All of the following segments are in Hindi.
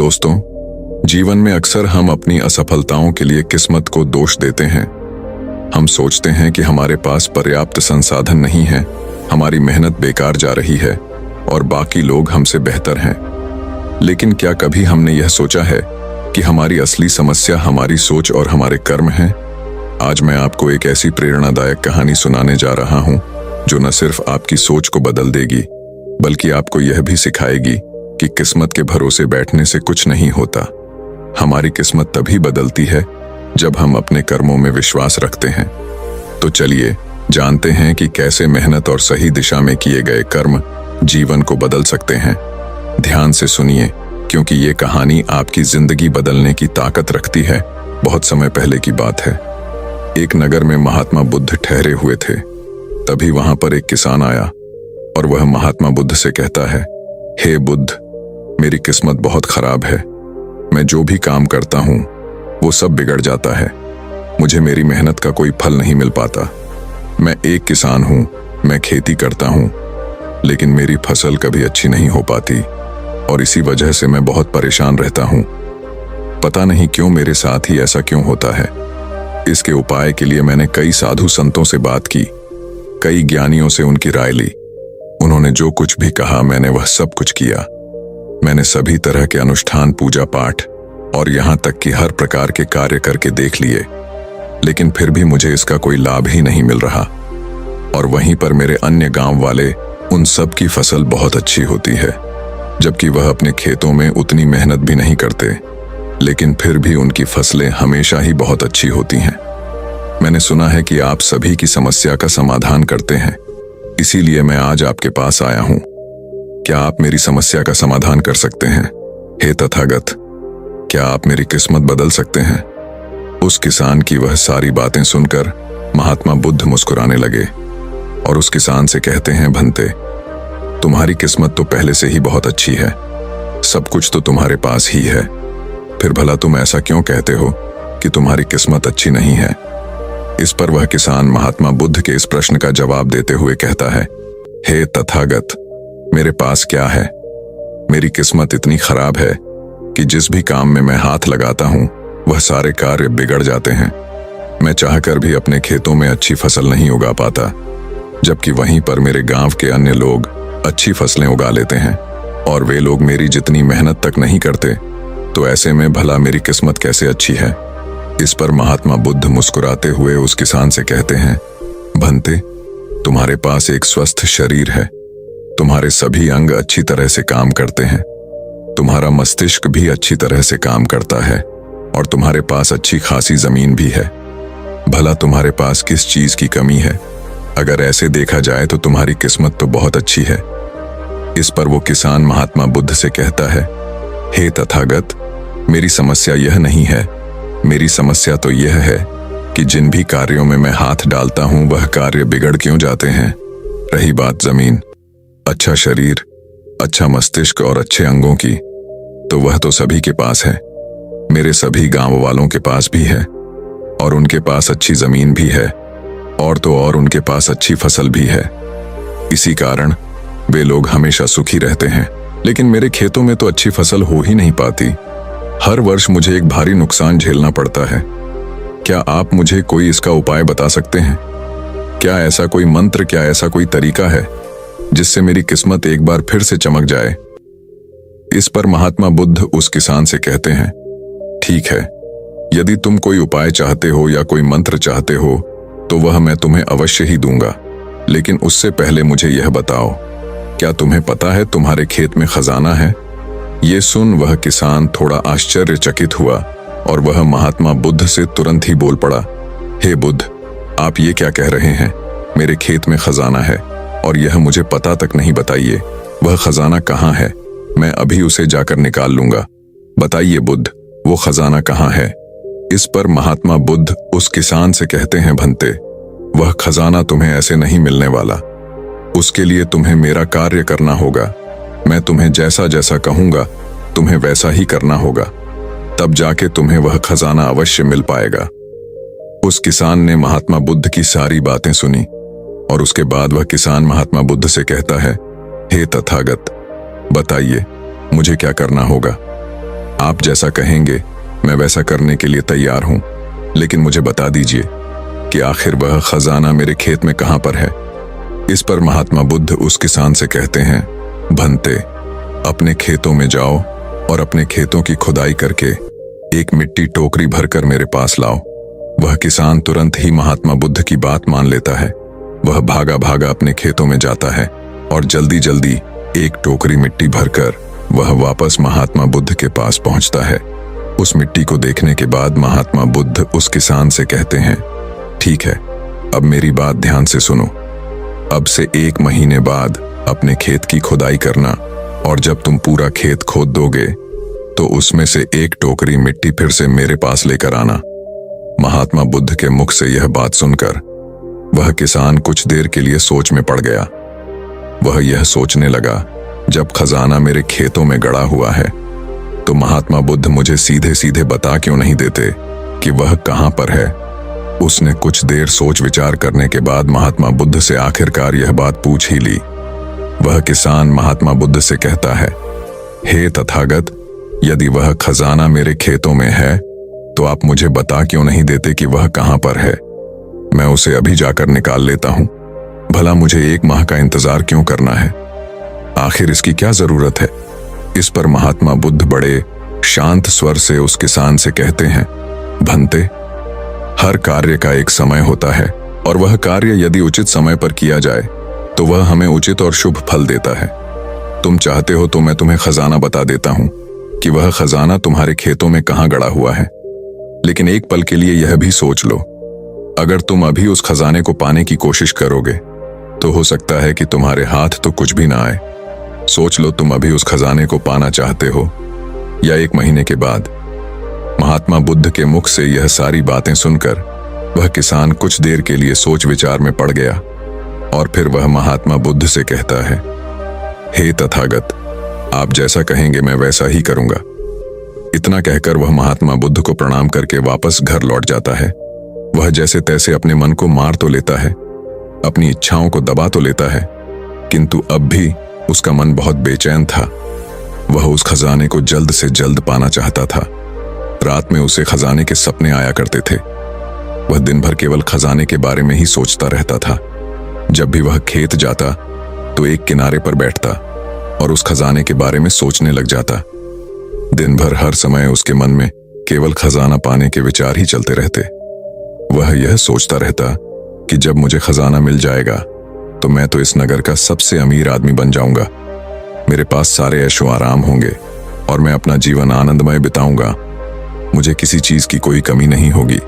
दोस्तों, जीवन में अक्सर हम अपनी असफलताओं के लिए किस्मत को दोष देते हैं। हम सोचते हैं कि हमारे पास पर्याप्त संसाधन नहीं है, हमारी मेहनत बेकार जा रही है और बाकी लोग हमसे बेहतर हैं। लेकिन क्या कभी हमने यह सोचा है कि हमारी असली समस्या हमारी सोच और हमारे कर्म हैं? आज मैं आपको एक ऐसी प्रेरणादायक कहानी सुनाने जा रहा हूं जो न सिर्फ आपकी सोच को बदल देगी, बल्कि आपको यह भी सिखाएगी कि किस्मत के भरोसे बैठने से कुछ नहीं होता। हमारी किस्मत तभी बदलती है जब हम अपने कर्मों में विश्वास रखते हैं। तो चलिए जानते हैं कि कैसे मेहनत और सही दिशा में किए गए कर्म जीवन को बदल सकते हैं। ध्यान से सुनिए, क्योंकि ये कहानी आपकी जिंदगी बदलने की ताकत रखती है। बहुत समय पहले की बात है। एक नगर में महात्मा बुद्ध ठहरे हुए थे। तभी वहां पर एक किसान आया और वह महात्मा बुद्ध से कहता है, हे बुद्ध, मेरी किस्मत बहुत खराब है। मैं जो भी काम करता हूं वो सब बिगड़ जाता है। मुझे मेरी मेहनत का कोई फल नहीं मिल पाता। मैं एक किसान हूं, मैं खेती करता हूं, लेकिन मेरी फसल कभी अच्छी नहीं हो पाती और इसी वजह से मैं बहुत परेशान रहता हूं। पता नहीं क्यों मेरे साथ ही ऐसा क्यों होता है। इसके उपाय के लिए मैंने कई साधु संतों से बात की, कई ज्ञानियों से उनकी राय ली। उन्होंने जो कुछ भी कहा मैंने वह सब कुछ किया। मैंने सभी तरह के अनुष्ठान, पूजा पाठ और यहां तक कि हर प्रकार के कार्य करके देख लिए, लेकिन फिर भी मुझे इसका कोई लाभ ही नहीं मिल रहा। और वहीं पर मेरे अन्य गांव वाले, उन सब की फसल बहुत अच्छी होती है, जबकि वह अपने खेतों में उतनी मेहनत भी नहीं करते, लेकिन फिर भी उनकी फसलें हमेशा ही बहुत अच्छी होती हैं। मैंने सुना है कि आप सभी की समस्या का समाधान करते हैं, इसीलिए मैं आज आपके पास आया हूं। क्या आप मेरी समस्या का समाधान कर सकते हैं? हे तथागत, क्या आप मेरी किस्मत बदल सकते हैं? उस किसान की वह सारी बातें सुनकर महात्मा बुद्ध मुस्कुराने लगे और उस किसान से कहते हैं, भंते, तुम्हारी किस्मत तो पहले से ही बहुत अच्छी है, सब कुछ तो तुम्हारे पास ही है, फिर भला तुम ऐसा क्यों कहते हो कि तुम्हारी किस्मत अच्छी नहीं है? इस पर वह किसान महात्मा बुद्ध के इस प्रश्न का जवाब देते हुए कहता है, हे तथागत, मेरे पास क्या है? मेरी किस्मत इतनी खराब है कि जिस भी काम में मैं हाथ लगाता हूं वह सारे कार्य बिगड़ जाते हैं। मैं चाहकर भी अपने खेतों में अच्छी फसल नहीं उगा पाता, जबकि वहीं पर मेरे गांव के अन्य लोग अच्छी फसलें उगा लेते हैं और वे लोग मेरी जितनी मेहनत तक नहीं करते। तो ऐसे में भला मेरी किस्मत कैसे अच्छी है? इस पर महात्मा बुद्ध मुस्कुराते हुए उस किसान से कहते हैं, भंते, तुम्हारे पास एक स्वस्थ शरीर है, तुम्हारे सभी अंग अच्छी तरह से काम करते हैं, तुम्हारा मस्तिष्क भी अच्छी तरह से काम करता है और तुम्हारे पास अच्छी खासी जमीन भी है। भला तुम्हारे पास किस चीज की कमी है? अगर ऐसे देखा जाए तो तुम्हारी किस्मत तो बहुत अच्छी है। इस पर वो किसान महात्मा बुद्ध से कहता है, हे तथागत, मेरी समस्या यह नहीं है। मेरी समस्या तो यह है कि जिन भी कार्यों में मैं हाथ डालता हूं वह कार्य बिगड़ क्यों जाते हैं। रही बात जमीन, अच्छा शरीर, अच्छा मस्तिष्क और अच्छे अंगों की, तो वह तो सभी के पास है। मेरे सभी गांव वालों के पास भी है और उनके पास अच्छी जमीन भी है और तो और उनके पास अच्छी फसल भी है। इसी कारण वे लोग हमेशा सुखी रहते हैं। लेकिन मेरे खेतों में तो अच्छी फसल हो ही नहीं पाती। हर वर्ष मुझे एक भारी नुकसान झेलना पड़ता है। क्या आप मुझे कोई इसका उपाय बता सकते हैं? क्या ऐसा कोई मंत्र, क्या ऐसा कोई तरीका है जिससे मेरी किस्मत एक बार फिर से चमक जाए? इस पर महात्मा बुद्ध उस किसान से कहते हैं, ठीक है, यदि तुम कोई उपाय चाहते हो या कोई मंत्र चाहते हो तो वह मैं तुम्हें अवश्य ही दूंगा, लेकिन उससे पहले मुझे यह बताओ, क्या तुम्हें पता है तुम्हारे खेत में खजाना है? ये सुन वह किसान थोड़ा आश्चर्यचकित हुआ और वह महात्मा बुद्ध से तुरंत ही बोल पड़ा, हे बुद्ध, आप ये क्या कह रहे हैं? मेरे खेत में खजाना है और यह मुझे पता तक नहीं। बताइए, वह खजाना कहाँ है? मैं अभी उसे जाकर निकाल लूंगा। बताइए बुद्ध, वो खजाना कहाँ है? इस पर महात्मा बुद्ध उस किसान से कहते हैं, भंते, वह खजाना तुम्हें ऐसे नहीं मिलने वाला। उसके लिए तुम्हें मेरा कार्य करना होगा। मैं तुम्हें जैसा जैसा कहूंगा तुम्हें वैसा ही करना होगा, तब जाके तुम्हें वह खजाना अवश्य मिल पाएगा। उस किसान ने महात्मा बुद्ध की सारी बातें सुनी और उसके बाद वह किसान महात्मा बुद्ध से कहता है, हे तथागत, बताइए मुझे क्या करना होगा? आप जैसा कहेंगे मैं वैसा करने के लिए तैयार हूं, लेकिन मुझे बता दीजिए कि आखिर वह खजाना मेरे खेत में कहां पर है। इस पर महात्मा बुद्ध उस किसान से कहते हैं, भंते, अपने खेतों में जाओ और अपने खेतों की खुदाई करके एक मिट्टी टोकरी भरकर मेरे पास लाओ। वह किसान तुरंत ही महात्मा बुद्ध की बात मान लेता है। वह भागा भागा अपने खेतों में जाता है और जल्दी जल्दी एक टोकरी मिट्टी भरकर वह वापस महात्मा बुद्ध के पास पहुंचता है। उस मिट्टी को देखने के बाद महात्मा बुद्ध उस किसान से कहते हैं, ठीक है, अब मेरी बात ध्यान से सुनो। अब से 1 महीने बाद अपने खेत की खुदाई करना और जब तुम पूरा खेत खोद दोगे तो उसमें से एक टोकरी मिट्टी फिर से मेरे पास लेकर आना। महात्मा बुद्ध के मुख से यह बात सुनकर वह किसान कुछ देर के लिए सोच में पड़ गया। वह यह सोचने लगा, जब खजाना मेरे खेतों में गड़ा हुआ है तो महात्मा बुद्ध मुझे सीधे सीधे बता क्यों नहीं देते कि वह कहां पर है। उसने कुछ देर सोच विचार करने के बाद महात्मा बुद्ध से आखिरकार यह बात पूछ ही ली। वह किसान महात्मा बुद्ध से कहता है, हे तथागत, यदि वह खजाना मेरे खेतों में है तो आप मुझे बता क्यों नहीं देते कि वह कहां पर है। मैं उसे अभी जाकर निकाल लेता हूं। भला मुझे 1 माह का इंतजार क्यों करना है? आखिर इसकी क्या जरूरत है? इस पर महात्मा बुद्ध बड़े शांत स्वर से उस किसान से कहते हैं, भंते, हर कार्य का एक समय होता है और वह कार्य यदि उचित समय पर किया जाए तो वह हमें उचित और शुभ फल देता है। तुम चाहते हो तो मैं तुम्हें खजाना बता देता हूं कि वह खजाना तुम्हारे खेतों में कहां गड़ा हुआ है। लेकिन एक पल के लिए यह भी सोच लो, अगर तुम अभी उस खजाने को पाने की कोशिश करोगे तो हो सकता है कि तुम्हारे हाथ तो कुछ भी ना आए। सोच लो, तुम अभी उस खजाने को पाना चाहते हो या 1 महीने के बाद। महात्मा बुद्ध के मुख से यह सारी बातें सुनकर वह किसान कुछ देर के लिए सोच विचार में पड़ गया और फिर वह महात्मा बुद्ध से कहता है, हे तथागत, आप जैसा कहेंगे मैं वैसा ही करूंगा। इतना कहकर वह महात्मा बुद्ध को प्रणाम करके वापस घर लौट जाता है। वह जैसे तैसे अपने मन को मार तो लेता है, अपनी इच्छाओं को दबा तो लेता है, किंतु अब भी उसका मन बहुत बेचैन था। वह उस खजाने को जल्द से जल्द पाना चाहता था। रात में उसे खजाने के सपने आया करते थे। वह दिन भर केवल खजाने के बारे में ही सोचता रहता था। जब भी वह खेत जाता तो एक किनारे पर बैठता और उस खजाने के बारे में सोचने लग जाता। दिन भर हर समय उसके मन में केवल खजाना पाने के विचार ही चलते रहते। वह यह सोचता रहता कि जब मुझे खजाना मिल जाएगा तो मैं तो इस नगर का सबसे अमीर आदमी बन जाऊंगा। मेरे पास सारे ऐशो आराम होंगे और मैं अपना जीवन आनंदमय बिताऊंगा। मुझे किसी चीज की कोई कमी नहीं होगी।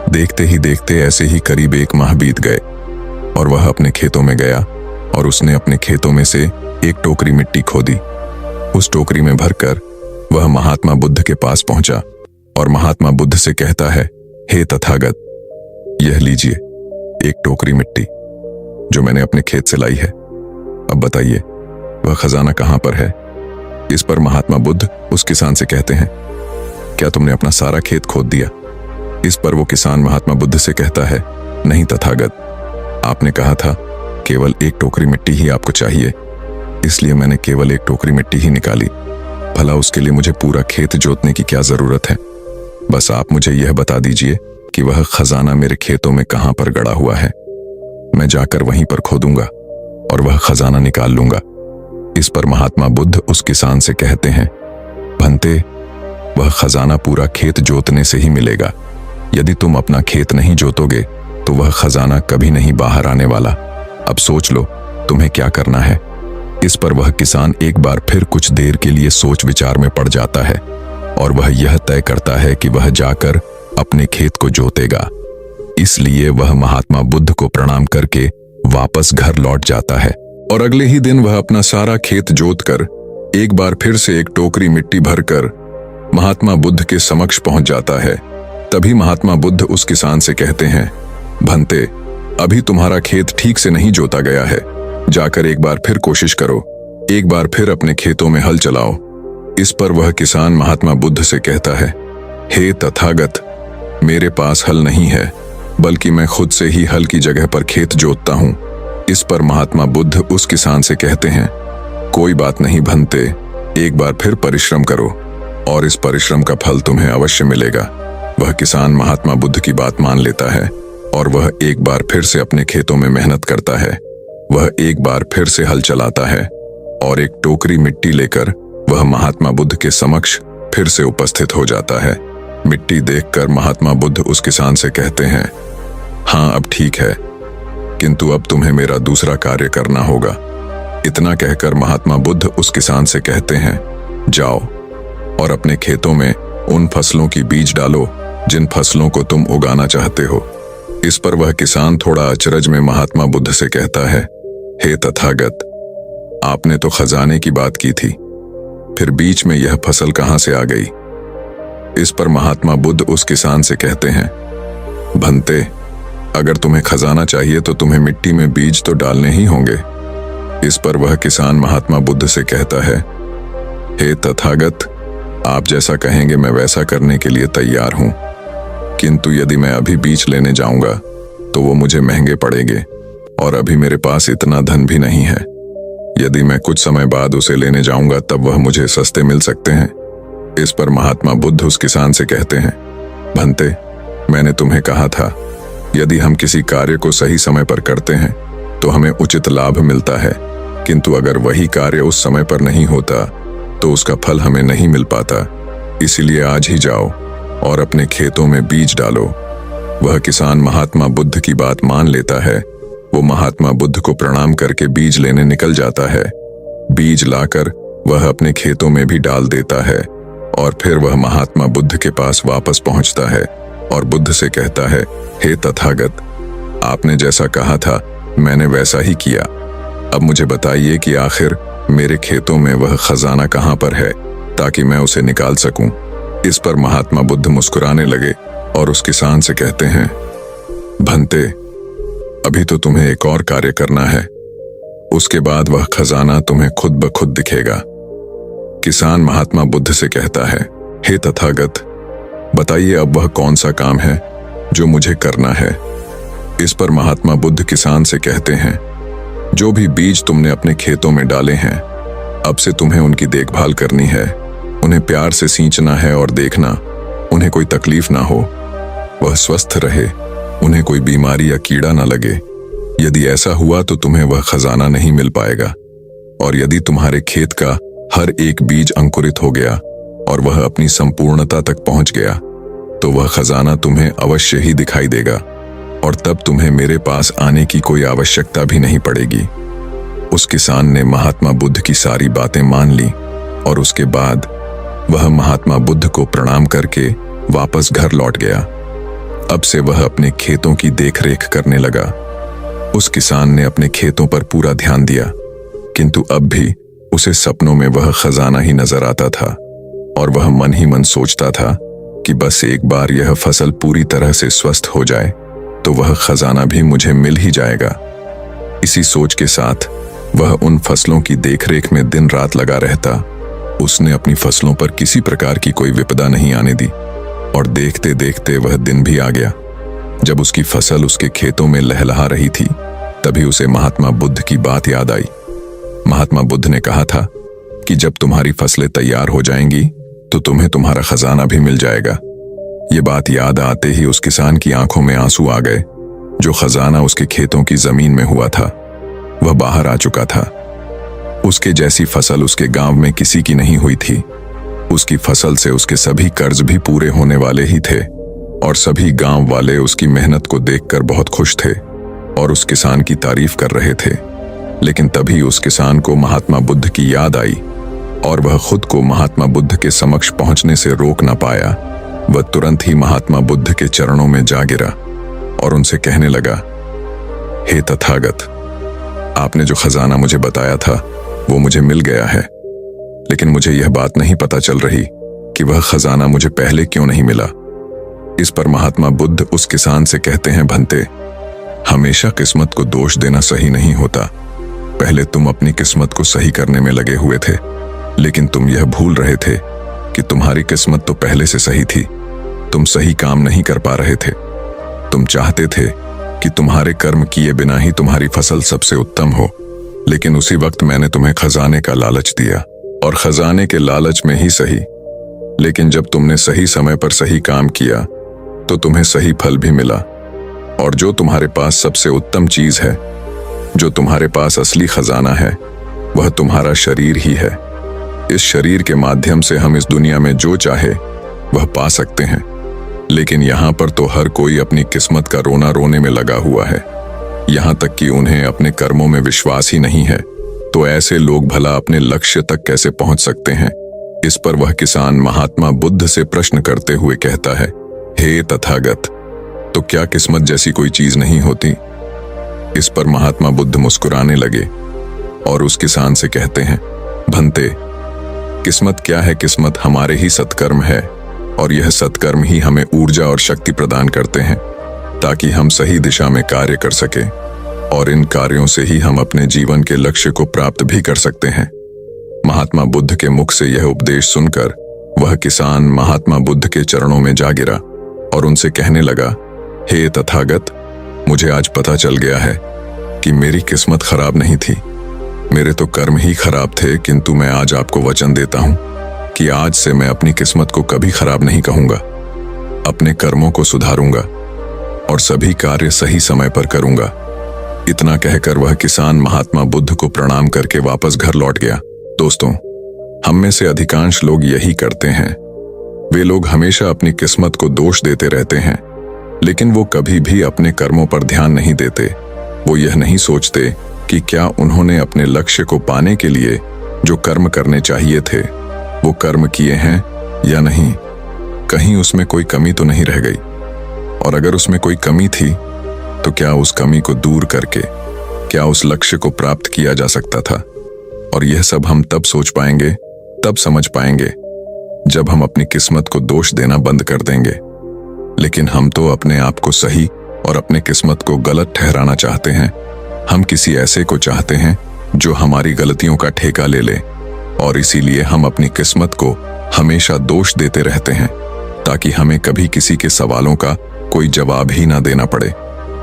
देखते ही देखते ऐसे ही करीब 1 माह बीत गए और वह अपने खेतों में गया और उसने अपने खेतों में से एक टोकरी मिट्टी खोदी। उस टोकरी में भरकर वह महात्मा बुद्ध के पास पहुंचा और महात्मा बुद्ध से कहता है, हे तथागत, यह लीजिए एक टोकरी मिट्टी जो मैंने अपने खेत से लाई है। अब बताइए वह खजाना कहां पर है। इस पर महात्मा बुद्ध उस किसान से कहते हैं, क्या तुमने अपना सारा खेत खोद दिया? इस पर वो किसान महात्मा बुद्ध से कहता है, नहीं तथागत, आपने कहा था केवल एक टोकरी मिट्टी ही आपको चाहिए, इसलिए मैंने केवल एक टोकरी मिट्टी ही निकाली। भला उसके लिए मुझे पूरा खेत जोतने की क्या जरूरत है? बस आप मुझे यह बता दीजिए कि वह खजाना मेरे खेतों में कहां पर गड़ा हुआ है। मैं जाकर वहीं पर खोदूंगा और वह खजाना निकाल लूंगा। इस पर महात्मा बुद्ध उस किसान से कहते हैं, भंते, वह खजाना पूरा खेत जोतने से ही मिलेगा। यदि तुम अपना खेत नहीं जोतोगे तो वह खजाना कभी नहीं बाहर आने वाला। अब सोच लो तुम्हें क्या करना है। इस पर वह किसान एक बार फिर कुछ देर के लिए सोच विचार में पड़ जाता है और वह यह तय करता है कि वह जाकर अपने खेत को जोतेगा। इसलिए वह महात्मा बुद्ध को प्रणाम करके वापस घर लौट जाता है और अगले ही दिन वह अपना सारा खेत जोतकर एक बार फिर से एक टोकरी मिट्टी भरकर महात्मा बुद्ध के समक्ष पहुंच जाता है। तभी महात्मा बुद्ध उस किसान से कहते हैं, भंते, अभी तुम्हारा खेत ठीक से नहीं जोता गया है। जाकर एक बार फिर कोशिश करो, एक बार फिर अपने खेतों में हल चलाओ। इस पर वह किसान महात्मा बुद्ध से कहता है, हे तथागत, मेरे पास हल नहीं है, बल्कि मैं खुद से ही हल की जगह पर खेत जोतता हूं। इस पर महात्मा बुद्ध उस किसान से कहते हैं, कोई बात नहीं भंते, एक बार फिर परिश्रम करो और इस परिश्रम का फल तुम्हें अवश्य मिलेगा। वह किसान महात्मा बुद्ध की बात मान लेता है और वह एक बार फिर से अपने खेतों में मेहनत करता है। वह एक बार फिर से हल चलाता है और एक टोकरी मिट्टी लेकर वह महात्मा बुद्ध के समक्ष फिर से उपस्थित हो जाता है। मिट्टी देखकर महात्मा बुद्ध उस किसान से कहते हैं, हाँ अब ठीक है, किंतु अब तुम्हें मेरा दूसरा कार्य करना होगा। इतना कहकर महात्मा बुद्ध उस किसान से कहते हैं, जाओ और अपने खेतों में उन फसलों की बीज डालो जिन फसलों को तुम उगाना चाहते हो। इस पर वह किसान थोड़ा अचरज में महात्मा बुद्ध से कहता है, हे तथागत, आपने तो खजाने की बात की थी, फिर बीच में यह फसल कहां से आ गई? इस पर महात्मा बुद्ध उस किसान से कहते हैं, भंते, अगर तुम्हें खजाना चाहिए तो तुम्हें मिट्टी में बीज तो डालने ही होंगे। इस पर वह किसान महात्मा बुद्ध से कहता है, हे तथागत, आप जैसा कहेंगे मैं वैसा करने के लिए तैयार हूं, किंतु यदि मैं अभी बीज लेने जाऊंगा तो वो मुझे महंगे पड़ेंगे और अभी मेरे पास इतना धन भी नहीं है। यदि मैं कुछ समय बाद उसे लेने जाऊंगा तब वह मुझे सस्ते मिल सकते हैं। इस पर महात्मा बुद्ध उस किसान से कहते हैं, भंते, मैंने तुम्हें कहा था, यदि हम किसी कार्य को सही समय पर करते हैं तो हमें उचित लाभ मिलता है, किंतु अगर वही कार्य उस समय पर नहीं होता तो उसका फल हमें नहीं मिल पाता। इसीलिए आज ही जाओ और अपने खेतों में बीज डालो। वह किसान महात्मा बुद्ध की बात मान लेता है। वो महात्मा बुद्ध को प्रणाम करके बीज लेने निकल जाता है। बीज लाकर वह अपने खेतों में भी डाल देता है और फिर वह महात्मा बुद्ध के पास वापस पहुंचता है और बुद्ध से कहता है, हे तथागत, आपने जैसा कहा था मैंने वैसा ही किया। अब मुझे बताइए कि आखिर मेरे खेतों में वह खजाना कहां पर है ताकि मैं उसे निकाल सकूं। इस पर महात्मा बुद्ध मुस्कुराने लगे और उस किसान से कहते हैं, भंते, अभी तो तुम्हें एक और कार्य करना है, उसके बाद वह खजाना तुम्हें खुद ब खुद दिखेगा। किसान महात्मा बुद्ध से कहता है, हे तथागत, बताइए अब वह कौन सा काम है जो मुझे करना है। इस पर महात्मा बुद्ध किसान से कहते हैं, जो भी बीज तुमने अपने खेतों में डाले हैं, अब से तुम्हें उनकी देखभाल करनी है। उन्हें प्यार से सींचना है और देखना उन्हें कोई तकलीफ ना हो, वह स्वस्थ रहे, उन्हें कोई बीमारी या कीड़ा ना लगे। यदि ऐसा हुआ तो तुम्हें वह खजाना नहीं मिल पाएगा। और यदि तुम्हारे खेत का हर एक बीज अंकुरित हो गया और वह अपनी संपूर्णता तक पहुंच गया तो वह खजाना तुम्हें अवश्य ही दिखाई देगा और तब तुम्हें मेरे पास आने की कोई आवश्यकता भी नहीं पड़ेगी। उस किसान ने महात्मा बुद्ध की सारी बातें मान ली और उसके बाद वह महात्मा बुद्ध को प्रणाम करके वापस घर लौट गया। अब से वह अपने खेतों की देखरेख करने लगा। उस किसान ने अपने खेतों पर पूरा ध्यान दिया, किंतु अब भी उसे सपनों में वह खजाना ही नजर आता था और वह मन ही मन सोचता था कि बस एक बार यह फसल पूरी तरह से स्वस्थ हो जाए तो वह खजाना भी मुझे मिल ही जाएगा। इसी सोच के साथ वह उन फसलों की देखरेख में दिन रात लगा रहता। उसने अपनी फसलों पर किसी प्रकार की कोई विपदा नहीं आने दी और देखते देखते वह दिन भी आ गया जब उसकी फसल उसके खेतों में लहलहा रही थी। तभी उसे महात्मा बुद्ध की बात याद आई। महात्मा बुद्ध ने कहा था कि जब तुम्हारी फसलें तैयार हो जाएंगी तो तुम्हें तुम्हारा खजाना भी मिल जाएगा। ये बात याद आते ही उस किसान की आंखों में आंसू आ गए। जो खजाना उसके खेतों की जमीन में हुआ था वह बाहर आ चुका था। उसके जैसी फसल उसके गांव में किसी की नहीं हुई थी। उसकी फसल से उसके सभी कर्ज भी पूरे होने वाले ही थे और सभी गांव वाले उसकी मेहनत को देखकर बहुत खुश थे और उस किसान की तारीफ कर रहे थे। लेकिन तभी उस किसान को महात्मा बुद्ध की याद आई और वह खुद को महात्मा बुद्ध के समक्ष पहुंचने से रोक न पाया। वह तुरंत ही महात्मा बुद्ध के चरणों में जा गिरा और उनसे कहने लगा, हे तथागत, आपने जो खजाना मुझे बताया था वो मुझे मिल गया है, लेकिन मुझे यह बात नहीं पता चल रही कि वह खजाना मुझे पहले क्यों नहीं मिला। इस पर महात्मा बुद्ध उस किसान से कहते हैं, भंते, हमेशा किस्मत को दोष देना सही नहीं होता। पहले तुम अपनी किस्मत को सही करने में लगे हुए थे, लेकिन तुम यह भूल रहे थे कि तुम्हारी किस्मत तो पहले से सही थी। तुम सही काम नहीं कर पा रहे थे। तुम चाहते थे कि तुम्हारे कर्म किए बिना ही तुम्हारी फसल सबसे उत्तम हो, लेकिन उसी वक्त मैंने तुम्हें खजाने का लालच दिया और खजाने के लालच में ही सही लेकिन जब तुमने सही समय पर सही काम किया तो तुम्हें सही फल भी मिला। और जो तुम्हारे पास सबसे उत्तम चीज है, जो तुम्हारे पास असली खजाना है, वह तुम्हारा शरीर ही है। इस शरीर के माध्यम से हम इस दुनिया में जो चाहे वह पा सकते हैं, लेकिन यहाँ पर तो हर कोई अपनी किस्मत का रोना रोने में लगा हुआ है। यहाँ तक कि उन्हें अपने कर्मों में विश्वास ही नहीं है। तो ऐसे लोग भला अपने लक्ष्य तक कैसे पहुंच सकते हैं? इस पर वह किसान महात्मा बुद्ध से प्रश्न करते हुए कहता है, हे तथागत, तो क्या किस्मत जैसी कोई चीज नहीं होती? इस पर महात्मा बुद्ध मुस्कुराने लगे और उस किसान से कहते हैं, भंते, किस्मत क्या है? किस्मत हमारे ही सत्कर्म है, और यह सत्कर्म ही हमें ऊर्जा और शक्ति प्रदान करते हैं ताकि हम सही दिशा में कार्य कर सके, और इन कार्यों से ही हम अपने जीवन के लक्ष्य को प्राप्त भी कर सकते हैं। महात्मा बुद्ध के मुख से यह उपदेश सुनकर वह किसान महात्मा बुद्ध के चरणों में जा गिरा और उनसे कहने लगा, हे तथागत, मुझे आज पता चल गया है कि मेरी किस्मत खराब नहीं थी, मेरे तो कर्म ही खराब थे, किंतु मैं आज आपको वचन देता हूं कि आज से मैं अपनी किस्मत को कभी खराब नहीं कहूंगा, अपने कर्मों को सुधारूंगा और सभी कार्य सही समय पर करूंगा। इतना कहकर वह किसान महात्मा बुद्ध को प्रणाम करके वापस घर लौट गया। दोस्तों, हम में से अधिकांश लोग यही करते हैं। वे लोग हमेशा अपनी किस्मत को दोष देते रहते हैं, लेकिन वो कभी भी अपने कर्मों पर ध्यान नहीं देते। वो यह नहीं सोचते कि क्या उन्होंने अपने लक्ष्य को पाने के लिए जो कर्म करने चाहिए थे वो कर्म किए हैं या नहीं, कहीं उसमें कोई कमी तो नहीं रह गई, और अगर उसमें कोई कमी थी तो क्या उस कमी को दूर करके क्या उस लक्ष्य को प्राप्त किया जा सकता था। और यह सब हम तब सोच पाएंगे, तब समझ पाएंगे जब हम अपनी किस्मत को दोष देना बंद कर देंगे। लेकिन हम तो अपने आप को सही और अपने किस्मत को गलत ठहराना चाहते हैं। हम किसी ऐसे को चाहते हैं जो हमारी गलतियों का ठेका ले ले, और इसीलिए हम अपनी किस्मत को हमेशा दोष देते रहते हैं ताकि हमें कभी किसी के सवालों का कोई जवाब ही ना देना पड़े।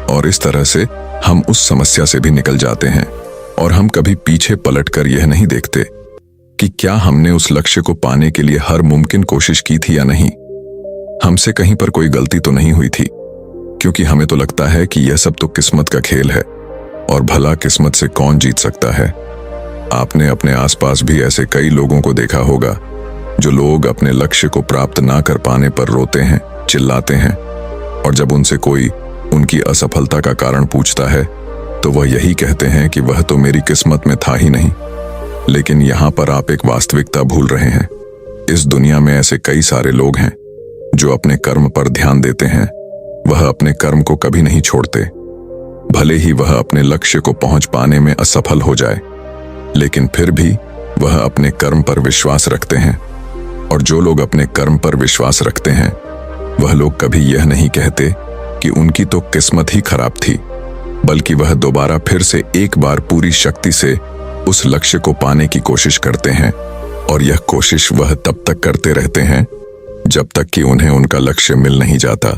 और इस तरह से हम उस समस्या से भी निकल जाते हैं, और हम कभी पीछे पलटकर यह नहीं देखते कि क्या हमने उस लक्ष्य को पाने के लिए हर मुमकिन कोशिश की थी या नहीं। हमसे कहीं पर कोई गलती तो नहीं हुई थी, क्योंकि हमें तो लगता है कि यह सब तो किस्मत का खेल है, और भला किस्मत से कौन जीत सकता है। आपने अपने आसपास भी ऐसे कई लोगों को देखा होगा जो लोग अपने लक्ष्य को प्राप्त ना कर पाने पर रोते हैं, चिल्लाते हैं, और जब उनसे कोई उनकी असफलता का कारण पूछता है तो वह यही कहते हैं कि वह तो मेरी किस्मत में था ही नहीं। लेकिन यहाँ पर आप एक वास्तविकता भूल रहे हैं। इस दुनिया में ऐसे कई सारे लोग हैं जो अपने कर्म पर ध्यान देते हैं। वह अपने कर्म को कभी नहीं छोड़ते, भले ही वह अपने लक्ष्य को पहुंच पाने में असफल हो जाए, लेकिन फिर भी वह अपने कर्म पर विश्वास रखते हैं। और जो लोग अपने कर्म पर विश्वास रखते हैं वह लोग कभी यह नहीं कहते कि उनकी तो किस्मत ही खराब थी, बल्कि वह दोबारा फिर से एक बार पूरी शक्ति से उस लक्ष्य को पाने की कोशिश करते हैं। और यह कोशिश वह तब तक करते रहते हैं जब तक कि उन्हें उनका लक्ष्य मिल नहीं जाता।